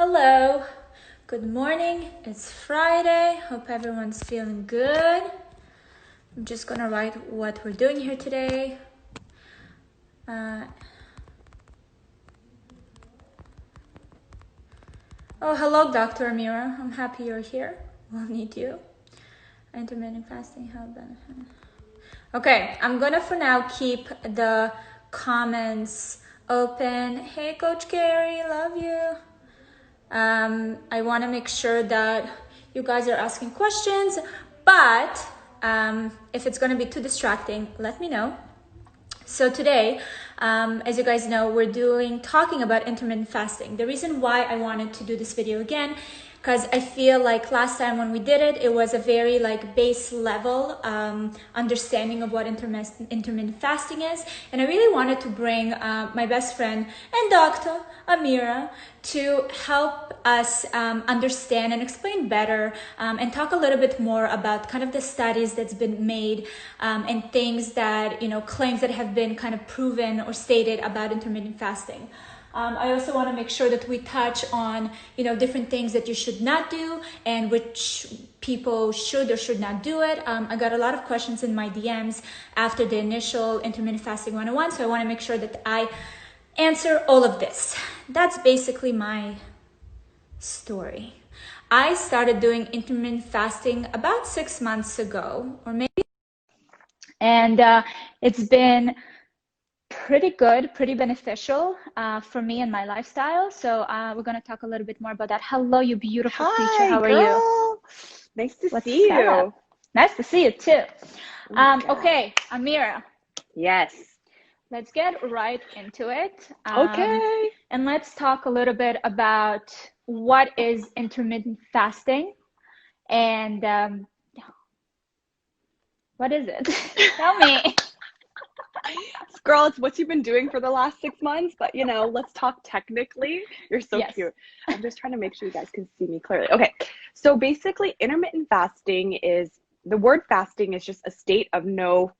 Hello, good morning. It's Friday. Hope everyone's feeling good. I'm just gonna write what we're doing here today. Oh, hello, Dr. Amira. I'm happy you're here. We'll need you. Intermittent fasting, how benefit? Okay, I'm gonna for now keep the comments open. Hey, Coach Gary, love you. I want to make sure that you guys are asking questions, but if it's going to be too distracting, let me know. So today, as you guys know, we're talking about intermittent fasting. The reason why I wanted to do this video again, because I feel like last time when we did it, it was a very base level understanding of what intermittent fasting is. And I really wanted to bring my best friend and Dr. Amira to help us understand and explain better and talk a little bit more about kind of the studies that's been made and things that, claims that have been kind of proven or stated about intermittent fasting. I also want to make sure that we touch on, different things that you should not do and which people should or should not do it. I got a lot of questions in my DMs after the initial intermittent fasting 101, so I want to make sure that I answer all of this. That's basically my story. I started doing intermittent fasting about 6 months ago, or maybe, and it's been pretty good, pretty beneficial for me and my lifestyle. So we're going to talk a little bit more about that. Hello, you beautiful creature. How are you? Nice to see you. Nice to see you too. Okay, Amira. Yes. Let's get right into it. Okay. And let's talk a little bit about what is intermittent fasting and what is it? Tell me. Girl, it's what you've been doing for the last 6 months, but let's talk technically. You're so cute. I'm just trying to make sure you guys can see me clearly. Okay, so basically intermittent fasting the word fasting is just a state of no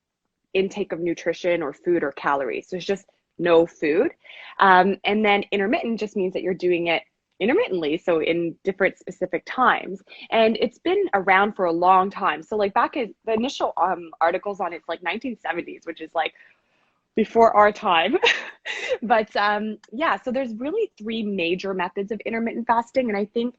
intake of nutrition or food or calories. So it's just no food. And then intermittent just means that you're doing it intermittently, so in different specific times. And it's been around for a long time. So back at the initial articles on it's 1970s, which is before our time. But yeah, so there's really 3 major methods of intermittent fasting, and I think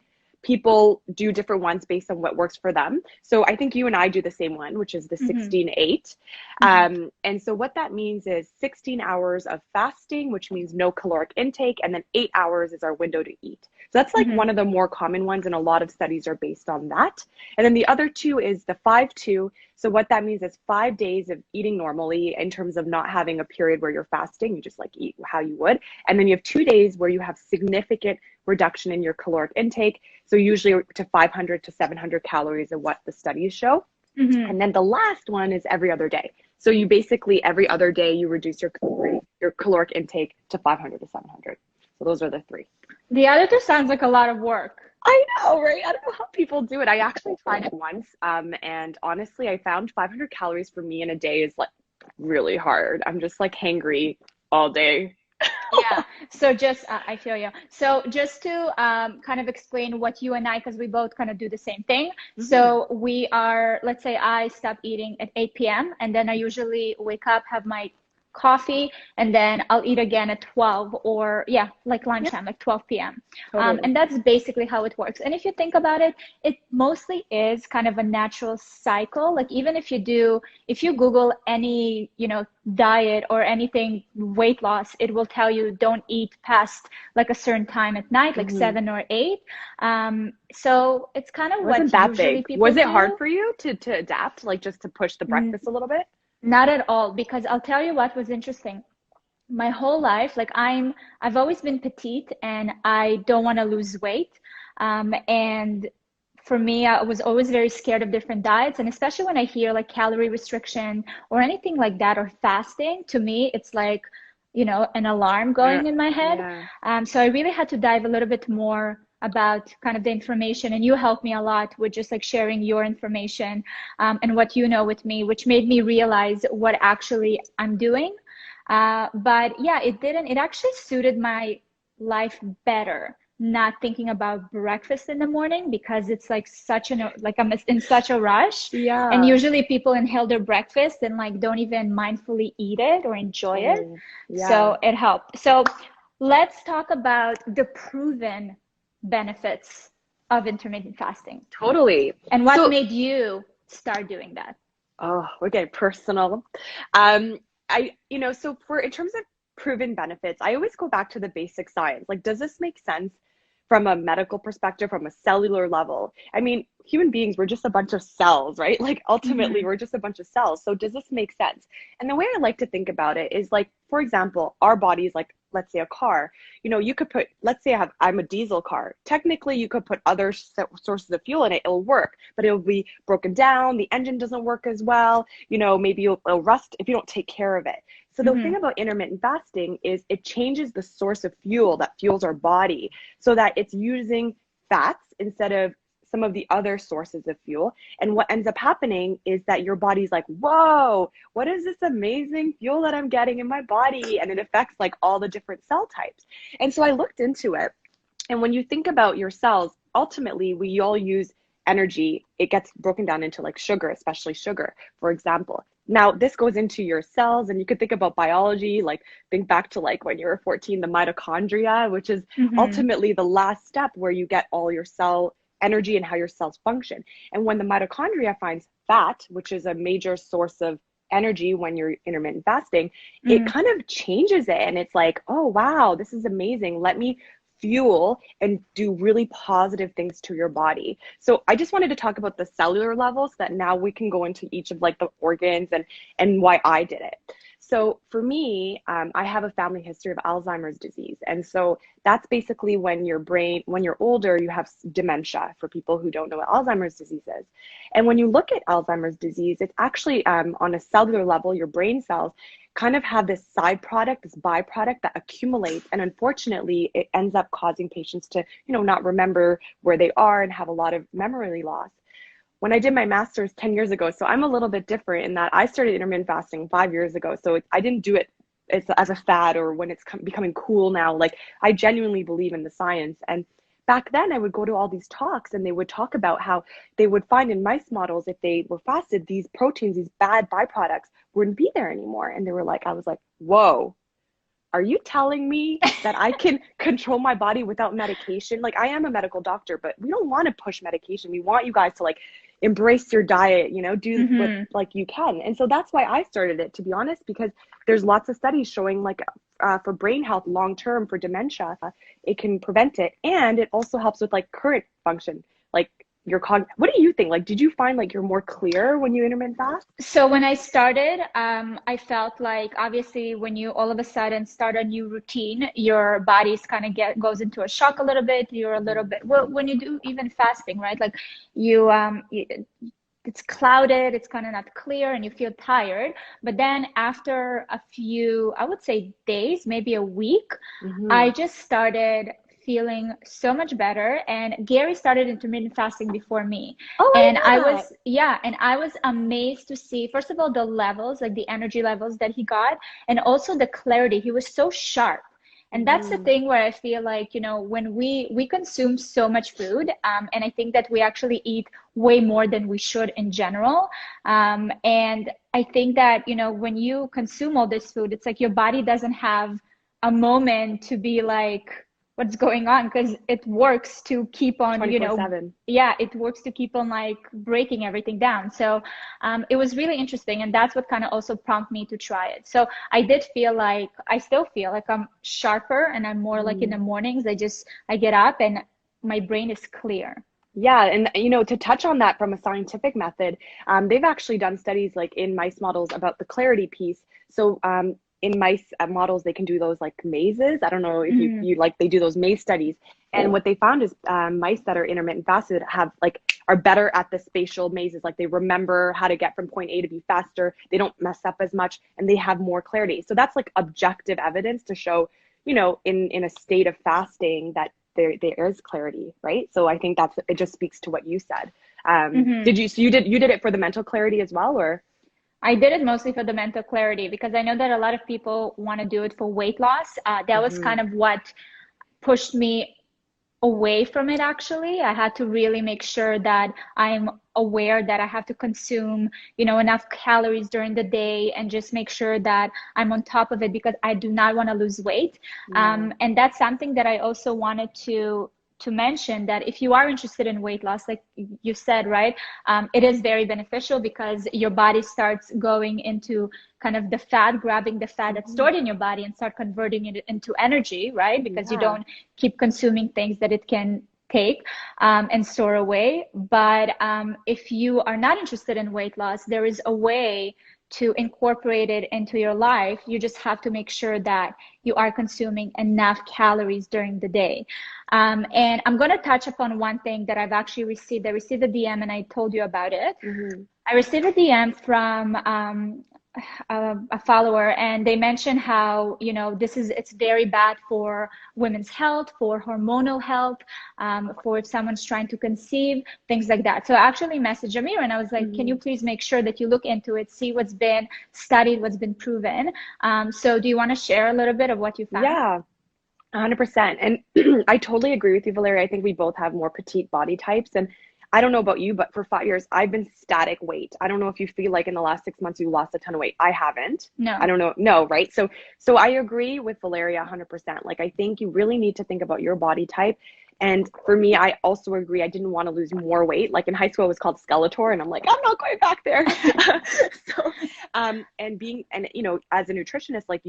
people do different ones based on what works for them. So I think you and I do the same one, which is the 16-8. And so what that means is 16 hours of fasting, which means no caloric intake, and then 8 hours is our window to eat. So that's one of the more common ones, and a lot of studies are based on that. And then the other 2 is the 5-2. So what that means is 5 days of eating normally in terms of not having a period where you're fasting. You just eat how you would. And then you have 2 days where you have significant reduction in your caloric intake. So usually to 500 to 700 calories is what the studies show. And then the last one is every other day. So you basically every other day you reduce your caloric intake to 500 to 700. So those are the 3. The other 2 sounds like a lot of work. I know, right? I don't know how people do it. I actually tried it once. And honestly, I found 500 calories for me in a day is really hard. I'm just hangry all day. Yeah. So just, I feel you. So just to kind of explain what you and I, because we both kind of do the same thing. So we are, let's say I stop eating at 8 p.m. and then I usually wake up, have my coffee, and then I'll eat again at 12 or lunchtime, 12 p.m. Totally. And that's basically how it works. And if you think about it, it mostly is kind of a natural cycle. Even if you Google any, diet or anything weight loss, it will tell you don't eat past a certain time at night, 7 or 8. So it's kind of Wasn't what that usually big. people Was it do. hard for you to adapt, just to push the breakfast a little bit? Not at all, because I'll tell you what was interesting. My whole life, I've always been petite and I don't want to lose weight. And for me, I was always very scared of different diets. And especially when I hear calorie restriction or anything like that, or fasting, to me, it's an alarm going in my head. Yeah. So I really had to dive a little bit more about kind of the information, and you helped me a lot with just sharing your information and what you know with me, which made me realize what actually I'm doing. But yeah, it actually suited my life better not thinking about breakfast in the morning because it's like I'm in such a rush. And Yeah. usually people inhale their breakfast and like don't even mindfully eat it or enjoy it. Oh, yeah. So it helped. So let's talk about the proven benefits of intermittent fasting Totally. and what So, made you start doing that. oh, we're getting personal. Um, so in terms of proven benefits, I always go back to the basic science. Like, does this make sense from a medical perspective, from a cellular level? I mean, human beings, we're just a bunch of cells, right? Like, ultimately, Mm-hmm. we're just a bunch of cells. So does this make sense? And the way I like to think about it is like, for example, our bodies, like, let's say a car, you could put, let's say I'm a diesel car. Technically, you could put other sources of fuel in it. It'll work, but it'll be broken down. The engine doesn't work as well. Maybe it'll rust if you don't take care of it. So the Mm-hmm. thing about intermittent fasting is it changes the source of fuel that fuels our body so that it's using fats instead of some of the other sources of fuel. And what ends up happening is that your body's like, whoa, what is this amazing fuel that I'm getting in my body? And it affects like all the different cell types. And so I looked into it. And when you think about your cells, ultimately, we all use energy. It gets broken down into like sugar, especially sugar, for example. Now, this goes into your cells, and you could think about biology, like think back to like when you were 14, the mitochondria, which is Mm-hmm. ultimately the last step where you get all your cell energy and how your cells function. And when the mitochondria finds fat, which is a major source of energy when you're intermittent fasting, it Mm-hmm. kind of changes it. And it's like, oh, wow, this is amazing. Let me fuel and do really positive things to your body. So I just wanted to talk about the cellular levels that now we can go into each of like the organs and why I did it. So for me, I have a family history of Alzheimer's disease. And so that's basically when when you're older, you have dementia, for people who don't know what Alzheimer's disease is. And when you look at Alzheimer's disease, it's actually on a cellular level, your brain cells kind of have this side product, this byproduct that accumulates. And unfortunately, it ends up causing patients to, not remember where they are and have a lot of memory loss. When I did my master's 10 years ago, so I'm a little bit different in that I started intermittent fasting 5 years ago. So I didn't do it as a fad or when it's becoming cool now. Like, I genuinely believe in the science. And back then I would go to all these talks and they would talk about how they would find in mice models, if they were fasted, these proteins, these bad byproducts wouldn't be there anymore. And I was like, whoa, are you telling me that I can control my body without medication? Like, I am a medical doctor, but we don't want to push medication. We want you guys to like embrace your diet, do what Mm-hmm. like you can. And so that's why I started it, to be honest, because there's lots of studies showing like for brain health long term for dementia, it can prevent it, and it also helps with like current function, like what do you think? Like, did you find like you're more clear when you intermittent fast? So when I started, I felt like obviously when you all of a sudden start a new routine, your body's kind of goes into a shock a little bit. You're a little Mhm. bit, well, when you do even fasting, right? Like it's clouded, it's kind of not clear, and you feel tired. But then after a few, I would say days, maybe a week, I Mhm. just started feeling so much better. And Gary started intermittent fasting before me. Oh, I And didn't I know that. was, yeah, and I was amazed to see, first of all, the levels, like the energy levels that he got, and also the clarity. He was so sharp. And that's the Mhm. thing where I feel like, when we consume so much food, and I think that we actually eat way more than we should in general. And I think that, when you consume all this food, it's like your body doesn't have a moment to be like, what's going on? Because it works to keep on, 24/7. yeah, it works to keep on like breaking everything down. So it was really interesting. And that's what kind of also prompted me to try it. So I still feel like I'm sharper and I'm more like in the Mm. mornings. I get up and my brain is clear. Yeah, and to touch on that from a scientific method, they've actually done studies like in mice models about the clarity piece. So in mice models, they can do those like mazes. I don't know if Mm, you like, they do those maze studies, and what they found is mice that are intermittent fasted are better at the spatial mazes. Like, they remember how to get from point A to B faster. They don't mess up as much, and they have more clarity. So that's like objective evidence to show, in a state of fasting, that there is clarity, right? So I think it just speaks to what you said. mm-hmm. You did it for the mental clarity as well, or? I did it mostly for the mental clarity because I know that a lot of people want to do it for weight loss. That was Mhm. kind of what pushed me away from it. Actually, I had to really make sure that I'm aware that I have to consume, enough calories during the day, and just make sure that I'm on top of it, because I do not want to lose weight. Yeah. And that's something that I also wanted to mention, that if you are interested in weight loss, like you said, right, it is very beneficial, because your body starts going into kind of the fat, grabbing the fat that's stored in your body and start converting it into energy, right? Because you Yeah. don't keep consuming things that it can take and store away. But if you are not interested in weight loss, there is a way to incorporate it into your life. You just have to make sure that you are consuming enough calories during the day. And I'm going to touch upon one thing that I've actually received. I received a DM and I told you about it. Mm-hmm. I received a DM from a follower, and they mentioned how, it's very bad for women's health, for hormonal health, for if someone's trying to conceive, things like that. So I actually messaged Amira and I was like, can you please make sure that you look into it, see what's been studied, what's been proven. So do you want to share a little bit of what you found? Yeah. 100%. And I totally agree with you, Valeria. I think we both have more petite body types. And I don't know about you, but for 5 years, I've been static weight. I don't know if you feel like in the last 6 months you lost a ton of weight. I haven't. No. I don't know. No, right? So I agree with Valeria 100%. Like, I think you really need to think about your body type. And for me, I also agree. I didn't want to lose more weight. Like in high school, it was called Skeletor, and I'm like, I'm not going back there. So, as a nutritionist, like,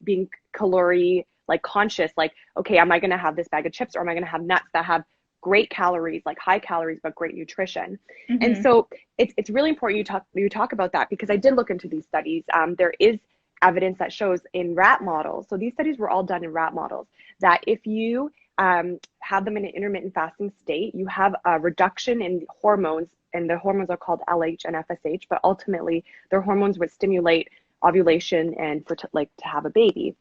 being calorie like conscious, like, okay, am I going to have this bag of chips, or am I going to have nuts that have great calories, like high calories, but great nutrition? And so it's really important you talk about that, because I did look into these studies. There is evidence that shows in rat models. So these studies were all done in rat models, that if you have them in an intermittent fasting state, you have a reduction in hormones, and the hormones are called LH and FSH, but ultimately their hormones would stimulate ovulation and to have a baby.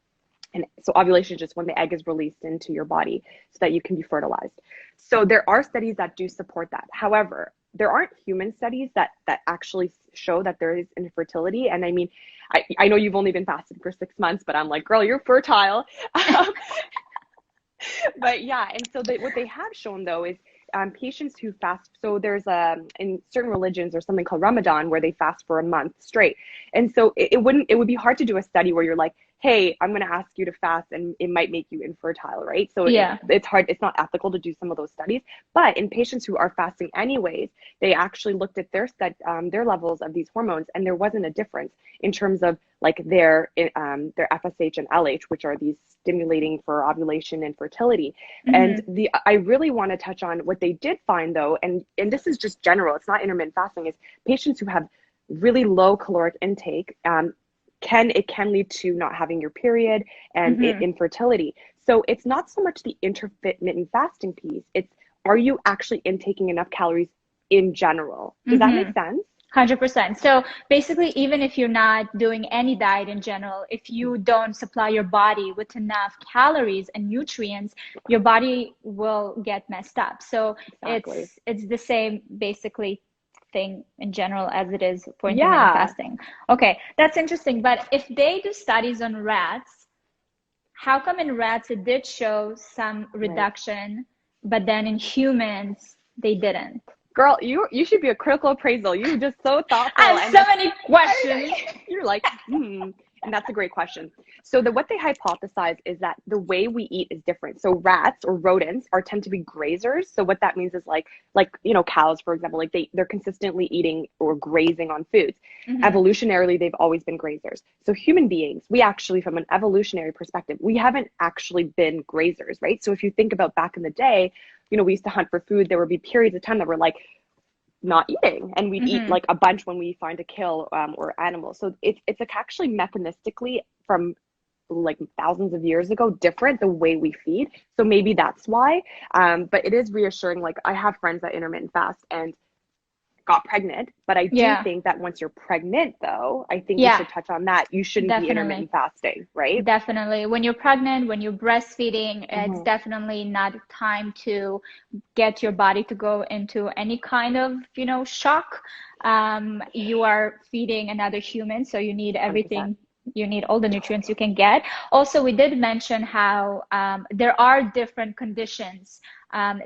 And so ovulation is just when the egg is released into your body so that you can be fertilized. So there are studies that do support that. However, there aren't human studies that actually show that there is infertility. And I mean, I know you've only been fasting for 6 months, but I'm like, girl, you're fertile. But yeah, and so what they have shown though is patients who fast. So there's in certain religions there's something called Ramadan, where they fast for a month straight. And so it would be hard to do a study where you're like, hey, I'm going to ask you to fast and it might make you infertile, right? So Yeah. it's hard. It's not ethical to do some of those studies. But in patients who are fasting anyways, they actually looked at their levels of these hormones, and there wasn't a difference in terms of like their FSH and LH, which are these stimulating for ovulation and fertility. And I really want to touch on what they did find though, and this is just general, it's not intermittent fasting, is patients who have really low caloric intake, can lead to not having your period and infertility. So it's not so much the intermittent fasting piece, it's, are you actually intaking enough calories in general? Does that make sense? 100%. So basically, even if you're not doing any diet in general, if you don't supply your body with enough calories and nutrients, your body will get messed up. So Exactly. it's the same basically thing in general as it is for intermittent fasting. Okay, that's interesting. But if they do studies on rats, how come in rats it did show some reduction, but then in humans they didn't? Girl, you should be a critical appraisal. You're just so thoughtful. I have so many questions. You're like, and that's a great question. So what they hypothesize is that the way we eat is different. So rats or rodents tend to be grazers. So what that means is like cows, for example, like they're consistently eating or grazing on foods. Evolutionarily, they've always been grazers. So human beings, we actually, from an evolutionary perspective, we haven't actually been grazers, right? So if you think about back in the day, we used to hunt for food. There would be periods of time that were like not eating, and we'd eat like a bunch when we find a kill or animal. So it's like actually mechanistically from like thousands of years ago different the way we feed. So maybe that's why. But it is reassuring. Like I have friends that intermittent fast and got pregnant, but I do think that once you're pregnant though, I think you should touch on that. You shouldn't be intermittent fasting, right? Definitely. When you're pregnant, when you're breastfeeding, it's definitely not time to get your body to go into any kind of, shock. You are feeding another human, so you need everything. 100%. You need all the nutrients you can get. Also, we did mention how there are different conditions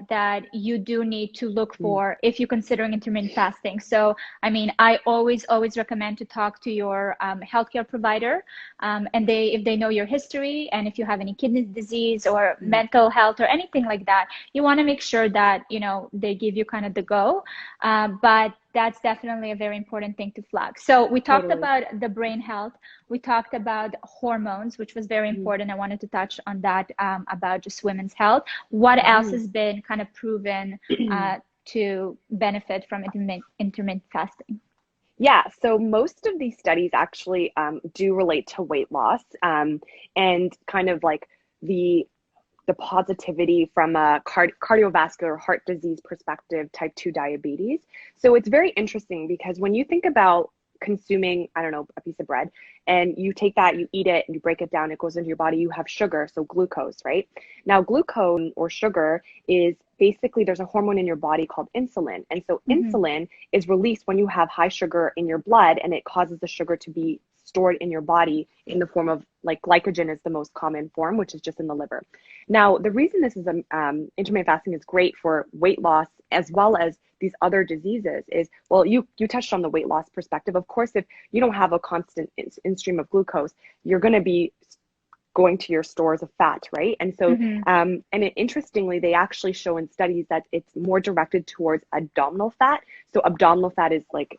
that you do need to look for if you're considering intermittent fasting. So, I mean, I always recommend to talk to your healthcare provider, and if they know your history, and if you have any kidney disease or mental health or anything like that, you want to make sure that, you know, they give you kind of the go. But that's definitely a very important thing to flag. So we talked about the brain health. We talked about hormones, which was very important. I wanted to touch on that, about just women's health. What else has been kind of proven to benefit from intermittent fasting? Yeah, so most of these studies actually do relate to weight loss, and kind of like the positivity from a cardiovascular heart disease perspective, type 2 diabetes. So it's very interesting because when you think about consuming, I don't know, a piece of bread, and you take that, you eat it, and you break it down, it goes into your body, you have sugar, so glucose, right? Now, glucose or sugar is basically, there's a hormone in your body called insulin. And so insulin is released when you have high sugar in your blood, and it causes the sugar to be stored in your body in the form of, like, glycogen is the most common form, which is just in the liver. Now, the reason this is intermittent fasting is great for weight loss as well as these other diseases is, well, you touched on the weight loss perspective. Of course, if you don't have a constant in stream of glucose, you're going to be going to your stores of fat, right? And so, interestingly, they actually show in studies that it's more directed towards abdominal fat. So abdominal fat is like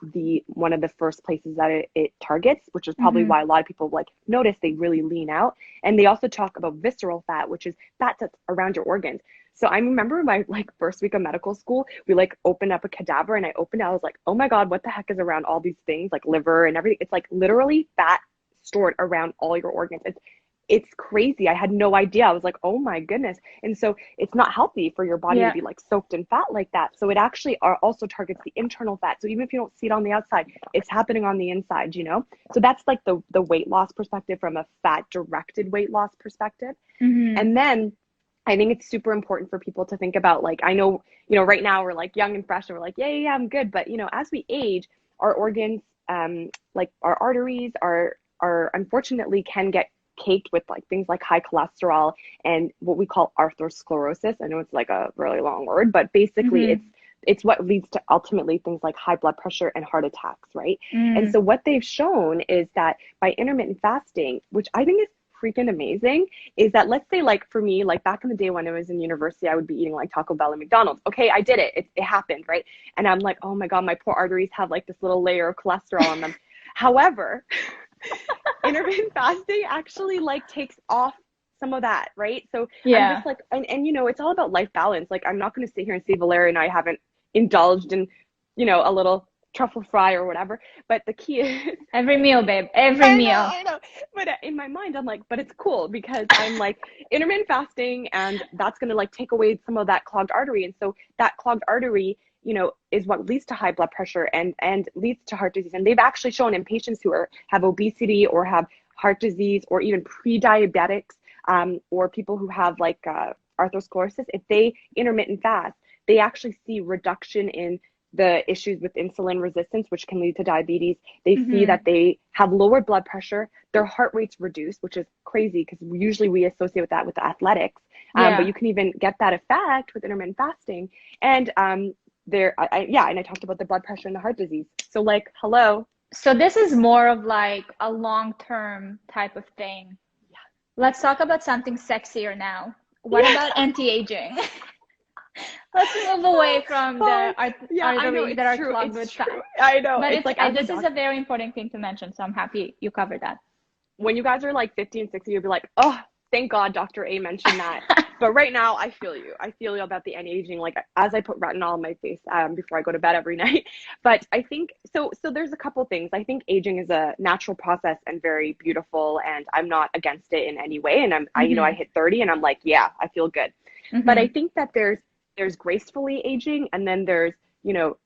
one of the first places that it targets, which is probably why a lot of people like notice they really lean out. And they also talk about visceral fat, which is fat that's around your organs. So I remember my first week of medical school, we opened up a cadaver, and I was like, oh my God, what the heck is around all these things, like liver and everything? It's like literally fat stored around all your organs. It's crazy. I had no idea. I was like, oh my goodness. And so it's not healthy for your body to be soaked in fat like that. So it actually also targets the internal fat. So even if you don't see it on the outside, it's happening on the inside, you know? So that's like the weight loss perspective from a fat directed weight loss perspective. And then I think it's super important for people to think about, I know, right now we're young and fresh and we're yeah, I'm good. But, as we age, our organs, our arteries are unfortunately can get caked with things like high cholesterol and what we call atherosclerosis. I know it's a really long word, but basically it's what leads to ultimately things like high blood pressure and heart attacks, right? And so what they've shown is that by intermittent fasting, which I think is freaking amazing, is that, let's say for me, back in the day when I was in university, I would be eating Taco Bell and McDonald's. Okay, I did it. It happened, right? And I'm like, oh my God, my poor arteries have this little layer of cholesterol on them. However, intermittent fasting actually takes off some of that, right? So I'm just and it's all about life balance. I'm not going to sit here and say Valeria and I haven't indulged in, a little truffle fry or whatever. But the key is every meal, babe, every meal. I know. But in my mind, I'm but it's cool because I'm intermittent fasting, and that's going to take away some of that clogged artery. And so that clogged artery, is what leads to high blood pressure and leads to heart disease. And they've actually shown in patients who have obesity or have heart disease or even pre-diabetics, or people who have atherosclerosis, if they intermittent fast, they actually see reduction in the issues with insulin resistance, which can lead to diabetes. They see that they have lower blood pressure, their heart rates reduce, which is crazy because usually we associate with that with athletics. But you can even get that effect with intermittent fasting. And and I talked about the blood pressure and the heart disease. So hello. So this is more of a long-term type of thing. Yeah. Let's talk about something sexier now. What about anti-aging? Let's move away from the arteries that are clogged with fat. I know. But this is a very important thing to mention, so I'm happy you covered that. When you guys are 50 and 60, you'll be like, oh, thank God Dr. A mentioned that. But right now, I feel you. I feel you about the anti-aging, as I put retinol on my face before I go to bed every night. But I think, so there's a couple things. I think aging is a natural process and very beautiful, and I'm not against it in any way. And I hit 30 and I'm yeah, I feel good. But I think that there's gracefully aging, and then there's,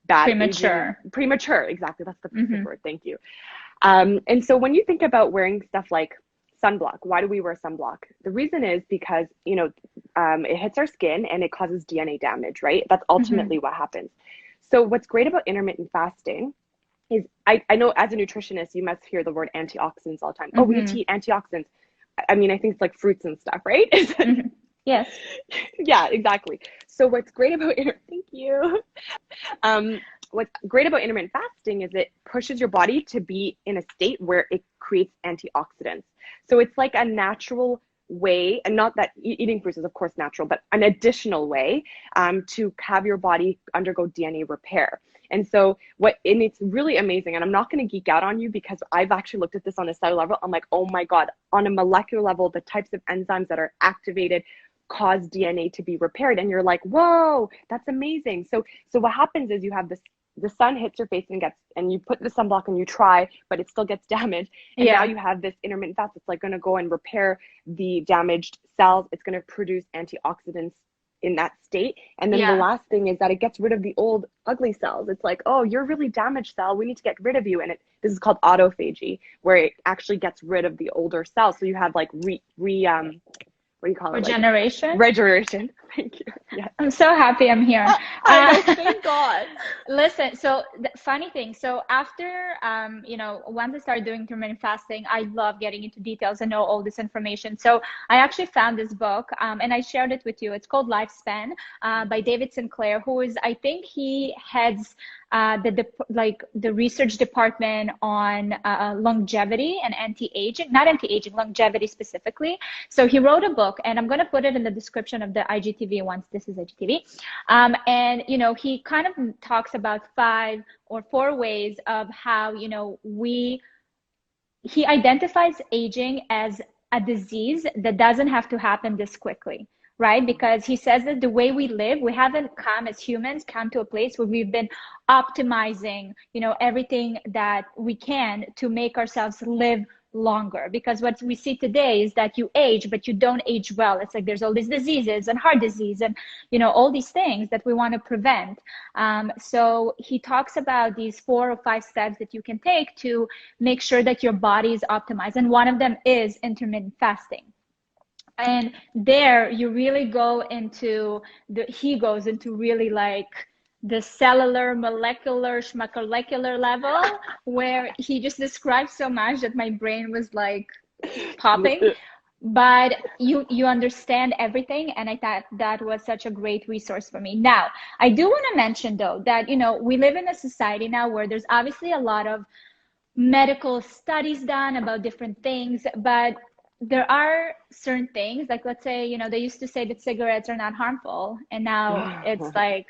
bad premature aging. Premature, exactly. That's the perfect word. Thank you. And so when you think about wearing stuff like sunblock, why do we wear sunblock? The reason is because, it hits our skin and it causes DNA damage, right? That's ultimately what happens. So what's great about intermittent fasting is, I know as a nutritionist, you must hear the word antioxidants all the time. Oh, we need to eat antioxidants. I mean, I think it's fruits and stuff, right? Yes. Yeah, exactly. So what's great about thank you. What's great about intermittent fasting is it pushes your body to be in a state where it creates antioxidants. So it's like a natural way, and not that eating fruits is of course natural, but an additional way to have your body undergo DNA repair. And so and it's really amazing. And I'm not going to geek out on you because I've actually looked at this on a cellular level. I'm like, oh my God, on a molecular level, the types of enzymes that are activated cause DNA to be repaired. And you're like, whoa, that's amazing. So what happens is you have this, the sun hits your face and you put the sunblock and you try, but it still gets damaged. And now you have this intermittent fast. It's like going to go and repair the damaged cells. It's going to produce antioxidants in that state. And then the last thing is that it gets rid of the old ugly cells. It's like, oh, you're a really damaged cell. We need to get rid of you. And this is called autophagy, where it actually gets rid of the older cells. So you have like what do you call it? Regeneration? Like, regeneration. Thank you. Yeah. I'm so happy I'm here. I know, thank God. Listen, so the funny thing, so after, once I started doing intermittent fasting, I love getting into details and know all this information. So I actually found this book and I shared it with you. It's called Lifespan by David Sinclair, who is, I think he heads the research department on longevity and anti-aging, not anti-aging, longevity specifically. So he wrote a book, and I'm going to put it in the description of the IGTV once this is IGTV. And, he kind of talks about 5 or 4 ways of how, he identifies aging as a disease that doesn't have to happen this quickly. Right? Because he says that the way we live, we haven't as humans come to a place where we've been optimizing, everything that we can to make ourselves live longer. Because what we see today is that you age, but you don't age well. It's like there's all these diseases and heart disease and, all these things that we want to prevent. So he talks about these 4 or 5 steps that you can take to make sure that your body is optimized. And one of them is intermittent fasting. And there you really go into he goes into really like the cellular, molecular, schmolecular level, where he just describes so much that my brain was like popping. But you understand everything, and I thought that was such a great resource for me. Now, I do want to mention though that, we live in a society now where there's obviously a lot of medical studies done about different things, but there are certain things, like let's say, they used to say that cigarettes are not harmful, and now it's like,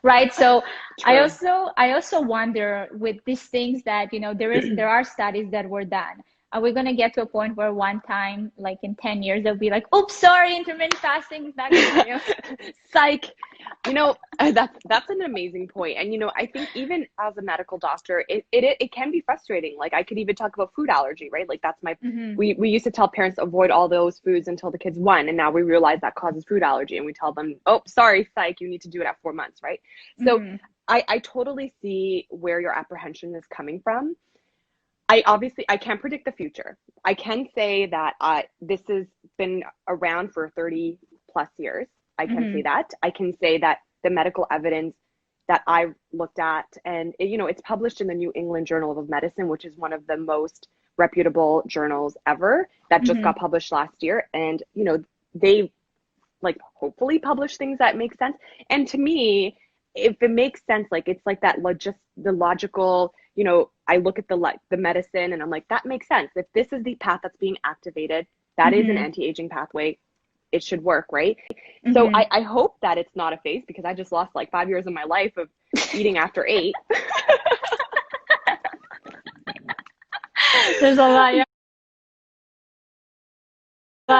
right? So I also wonder with these things that, there are studies that were done. Are we going to get to a point where one time, like in 10 years, they'll be like, oops, sorry, intermittent fasting is not good for you? Psych. That's an amazing point. And, I think even as a medical doctor, it can be frustrating. Like I could even talk about food allergy, right? Like that's we used to tell parents to avoid all those foods until the kids 1. And now we realize that causes food allergy. And we tell them, oh, sorry, psych, you need to do it at 4 months, right? So I totally see where your apprehension is coming from. I can't predict the future. I can say that this has been around for 30 plus years. I can say that. I can say that the medical evidence that I looked at, and it's published in the New England Journal of Medicine, which is one of the most reputable journals ever, that just got published last year. And, they hopefully publish things that make sense. And to me, if it makes sense, it's like that the logical, I look at the medicine and I'm like, that makes sense. If this is the path that's being activated, that is an anti-aging pathway. It should work, right? So I hope that it's not a phase, because I just lost 5 years of my life of eating after 8. There's a lot.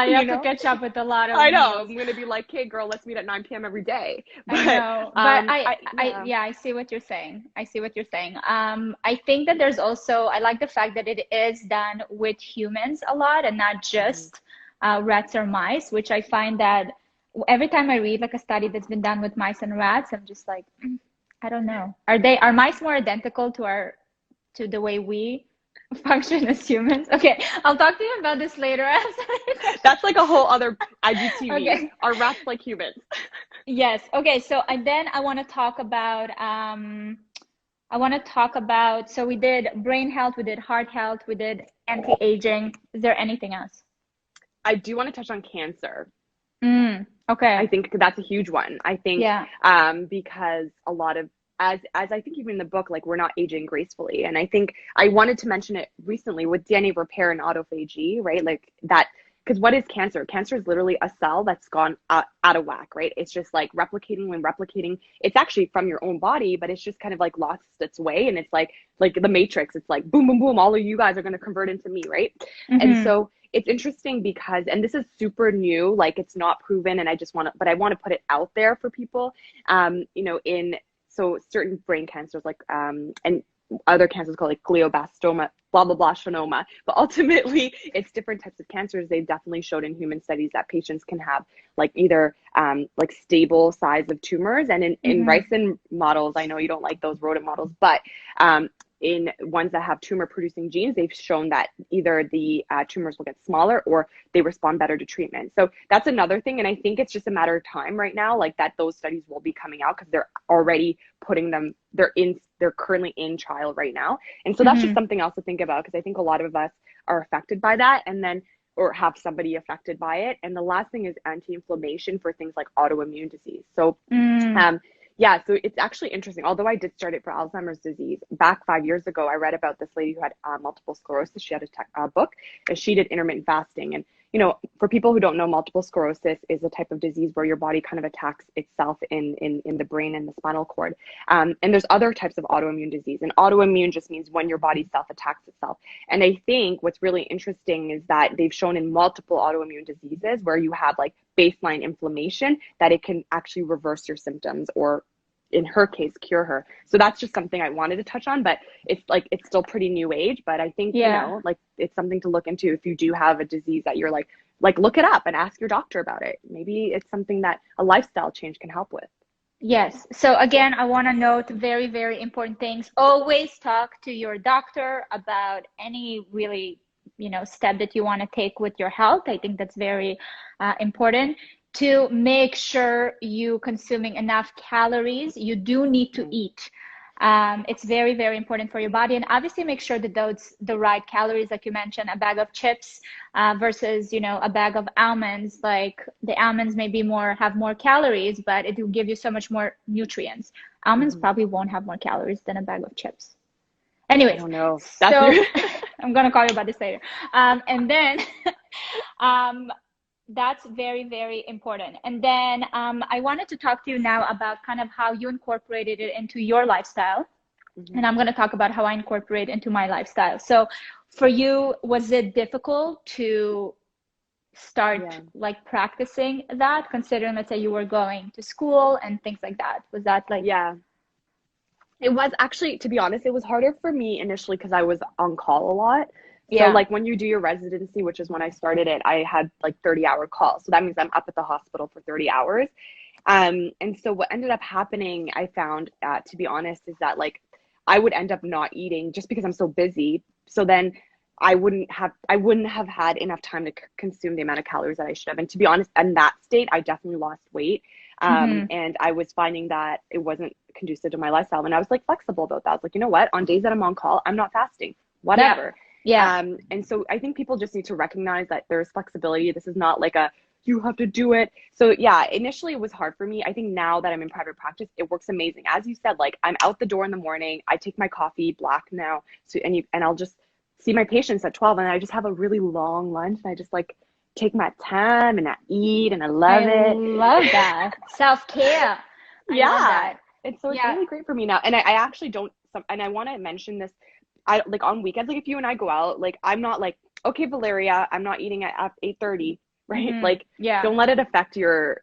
You have to catch up with a lot of I know. meals. I'm going to be like, hey, girl, let's meet at 9 p.m. every day. But, I know. But I see what you're saying. I think that there's also, I like the fact that it is done with humans a lot and not just rats or mice, which I find that every time I read a study that's been done with mice and rats, I'm just like, I don't know. Are mice more identical to the way we function as humans? Okay, I'll talk to you about this later. That's a whole other IGTV. Okay. Are rats like humans? Yes. Okay. So and then I want to talk about so we did brain health, we did heart health, we did anti-aging. Is there anything else? I do want to touch on cancer. Okay. I think that's a huge one. I think Yeah. because a lot of as I think even in the book, like we're not aging gracefully. And I think I wanted to mention it recently with DNA repair and autophagy, right? Like that, because what is cancer? Cancer is literally a cell that's gone out of whack, right? It's just like replicating when replicating. It's actually from your own body, but it's just kind of like lost its way. And it's like the Matrix. It's like boom, boom, boom. All of you guys are going to convert into me, right? And so it's interesting because, and this is super new, like it's not proven, and but I want to put it out there for people, you know, so certain brain cancers, like, and other cancers called like glioblastoma, blah, blah, blah, schwannoma. But ultimately, it's different types of cancers. They've definitely showed in human studies that patients can have like either like stable size of tumors. And in ricin models, I know you don't like those rodent models, but in ones that have tumor producing genes, they've shown that either the tumors will get smaller or they respond better to treatment. So that's another thing. And I think it's just a matter of time right now, like that those studies will be coming out because they're already putting them, they're currently in trial right now. And so that's just something else to think about, because I think a lot of us are affected by that, and then or have somebody affected by it. And the last thing is anti-inflammation for things like autoimmune disease. So yeah, so it's actually interesting. Although I did start it for Alzheimer's disease, back 5 years ago, I read about this lady who had multiple sclerosis. She had a book, and she did intermittent fasting. And, you know, for people who don't know, multiple sclerosis is a type of disease where your body kind of attacks itself in the brain and the spinal cord. And there's other types of autoimmune disease. And autoimmune just means when your body self-attacks itself. And I think what's really interesting is that they've shown in multiple autoimmune diseases where you have like baseline inflammation that it can actually reverse your symptoms, or in her case, cure her. So that's just something I wanted to touch on, but it's like, it's still pretty new age, but I think, you know, like it's something to look into if you do have a disease that you're like look it up and ask your doctor about it. Maybe it's something that a lifestyle change can help with. Yes. So again, I want to note very, very important things. Always talk to your doctor about any really, you know, step that you want to take with your health. I think that's very important. To make sure you consuming enough calories. You do need to eat. It's very, very important for your body, and obviously make sure that those the right calories, like you mentioned, a bag of chips versus, you know, a bag of almonds. Like the almonds maybe have more calories, but it will give you so much more nutrients. Almonds probably won't have more calories than a bag of chips. Anyways, I don't know. So I'm gonna call you about this later. And then that's very, very important. And then I wanted to talk to you now about kind of how you incorporated it into your lifestyle. And I'm going to talk about how I incorporate into my lifestyle. So for you, was it difficult to start like practicing that, considering, let's say, you were going to school and things like that? Was that like... Yeah. It was actually, to be honest, it was harder for me initially because I was on call a lot. So like when you do your residency, which is when I started it, I had like 30-hour calls. So that means I'm up at the hospital for 30 hours. And so what ended up happening, I found, to be honest, is that like I would end up not eating just because I'm so busy. So then I wouldn't have had enough time to consume the amount of calories that I should have. And to be honest, in that state, I definitely lost weight. And I was finding that it wasn't conducive to my lifestyle. And I was like flexible about that. I was like, you know what, on days that I'm on call, I'm not fasting, whatever. And so I think people just need to recognize that there's flexibility. This is not like you have to do it. So yeah, initially it was hard for me. I think now that I'm in private practice, it works amazing. As you said, like I'm out the door in the morning. I take my coffee black now. So, and I'll just see my patients at 12, and I just have a really long lunch, and I just like take my time and I eat, and I love it. I love that. Self-care. Yeah. Love that. And so it's really great for me now. And I actually don't, and I want to mention this, I like on weekends, like if you and I go out, like I'm not like, okay, Valeria, I'm not eating at 8:30, right? Like, don't let it affect your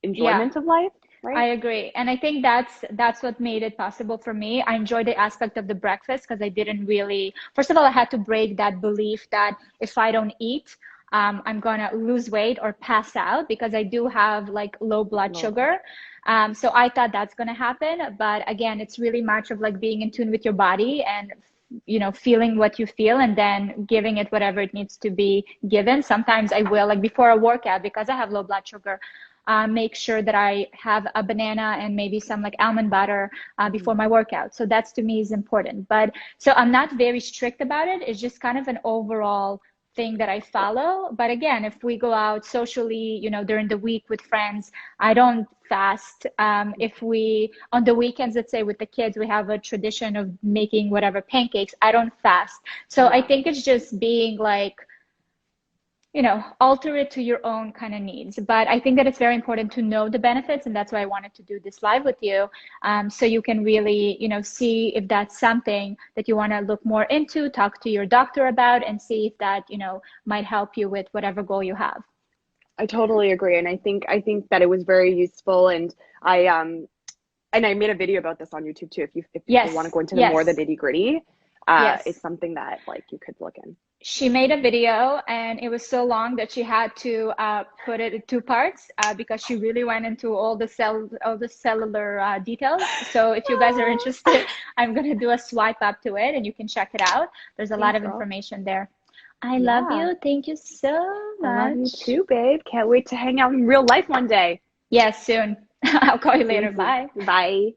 enjoyment of life. Right? I agree. And I think that's what made it possible for me. I enjoyed the aspect of the breakfast because I didn't really, first of all, I had to break that belief that if I don't eat, I'm gonna lose weight or pass out, because I do have like low blood sugar. So I thought that's gonna happen. But again, it's really much of like being in tune with your body and, you know, feeling what you feel and then giving it whatever it needs to be given. Sometimes I will, like before a workout, because I have low blood sugar, make sure that I have a banana and maybe some like almond butter before my workout. So that's, to me, is important. But so I'm not very strict about it. It's just kind of an overall thing that I follow. But again, if we go out socially, you know, during the week with friends, I don't fast. If we, on the weekends, let's say with the kids, we have a tradition of making whatever pancakes, I don't fast. So I think it's just being like, you know, alter it to your own kind of needs. But I think that it's very important to know the benefits, and that's why I wanted to do this live with you, so you can really, you know, see if that's something that you want to look more into, talk to your doctor about, and see if that, you know, might help you with whatever goal you have. I totally agree, and I think that it was very useful, and I made a video about this on YouTube too. If you want to go into the more the nitty gritty, it's something that like you could look in. She made a video and it was so long that she had to put it in 2 parts because she really went into all the cellular details. So if you guys are interested, I'm going to do a swipe up to it and you can check it out. There's a lot of information there. I love you. Thank you so much. I love you too, babe. Can't wait to hang out in real life one day. Yes, soon. I'll call you later. Bye. Bye.